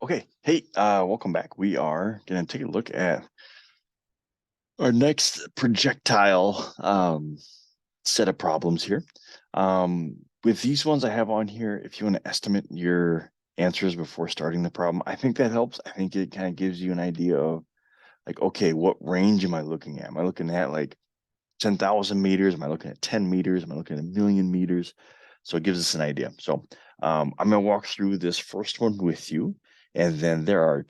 Okay, hey, welcome back. We are going to take a look at our next projectile set of problems here. With these ones I have on here, if you want to estimate your answers before starting the problem, I think that helps. I think it kind of gives you an idea of like, okay, what range am I looking at? Am I looking at like 10,000 meters? Am I looking at 10 meters? Am I looking at 1,000,000 meters? So it gives us an idea. So I'm going to walk through this first one with you. And then there are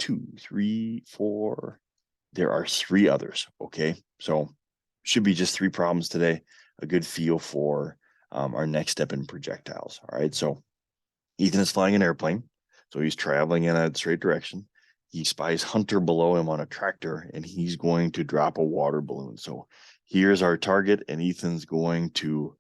there are three others. Okay. So should be just three problems today. A good feel for our next step in projectiles. All right. So Ethan is flying an airplane. So he's traveling in a straight direction. He spies Hunter below him on a tractor and he's going to drop a water balloon. So here's our target, and Ethan's going to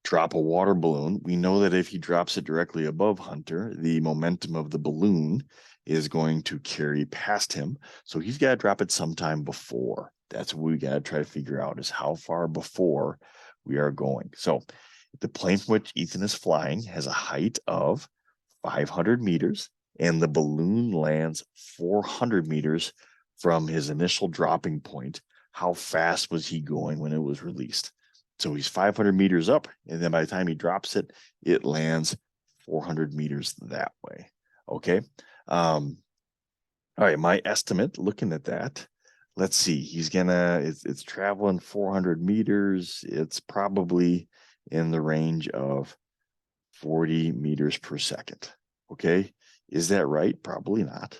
drop a water balloon. We know that if he drops it directly above Hunter, the momentum of the balloon is going to carry past him. So he's got to drop it sometime before. That's what we got to try to figure out, is how far before we are going. So the plane from which Ethan is flying has a height of 500 meters, and the balloon lands 400 meters from his initial dropping point. How fast was he going when it was released? So he's 500 meters up, and then by the time he drops it, it lands 400 meters that way. Okay. All right. My estimate, looking at that, let's see. It's traveling 400 meters. It's probably in the range of 40 meters per second. Okay. Is that right? Probably not.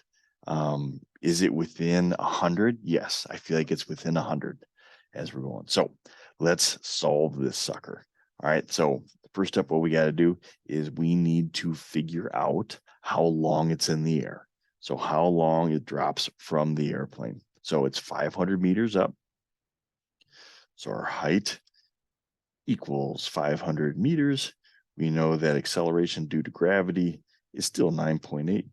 Is it within 100? Yes, I feel like it's within 100 as we're going. So let's solve this sucker. All right. So first up, what we got to do is we need to figure out how long it's in the air. So how long it drops from the airplane. So it's 500 meters up. So our height equals 500 meters. We know that acceleration due to gravity is still 9.8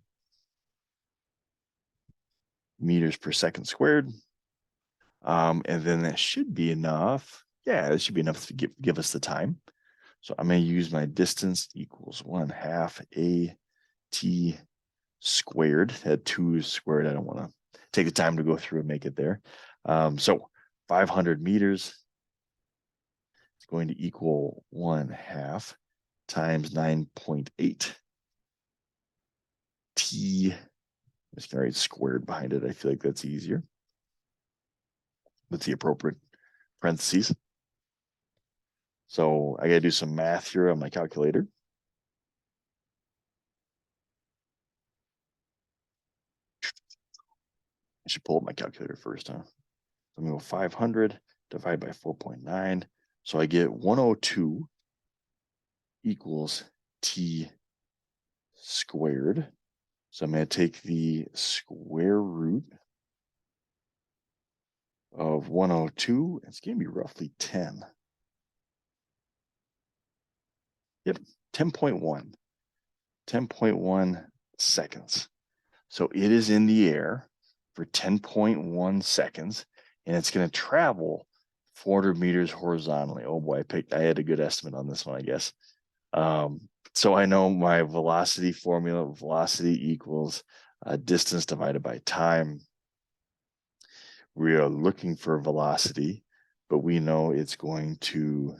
meters per second squared. And then that should be enough. Yeah, that should be enough to give us the time. So I'm going to use my distance equals 1/2 AT squared. That 2 is squared. I don't want to take the time to go through and make it there. So 500 meters is going to equal 1/2 times 9.8 T. I'm just going to write squared behind it. I feel like that's easier with the appropriate parentheses. So I got to do some math here on my calculator. I should pull up my calculator first, huh? I'm going to go 500 divided by 4.9. So I get 102 equals T squared. So I'm going to take the square root of 102. It's going to be roughly 10. Yep, 10.1. 10.1 seconds. So it is in the air for 10.1 seconds, and it's going to travel 400 meters horizontally. Oh boy, I had a good estimate on this one, I guess. So I know my velocity formula, velocity equals distance divided by time. We are looking for velocity, but we know it's going to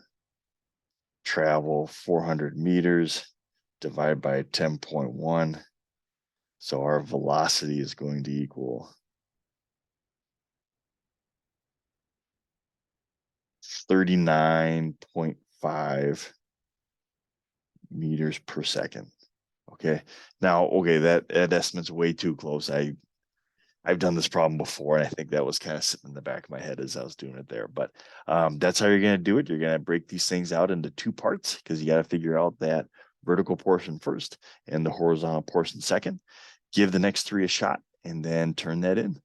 travel 400 meters divided by 10.1. So our velocity is going to equal 39.5 meters per second. Okay. Now, okay, that estimate's way too close. I've done this problem before, and I think that was kind of sitting in the back of my head as I was doing it there. But that's how you're going to do it. You're going to break these things out into two parts, because you got to figure out that vertical portion first and the horizontal portion second. Give the next three a shot, and then turn that in.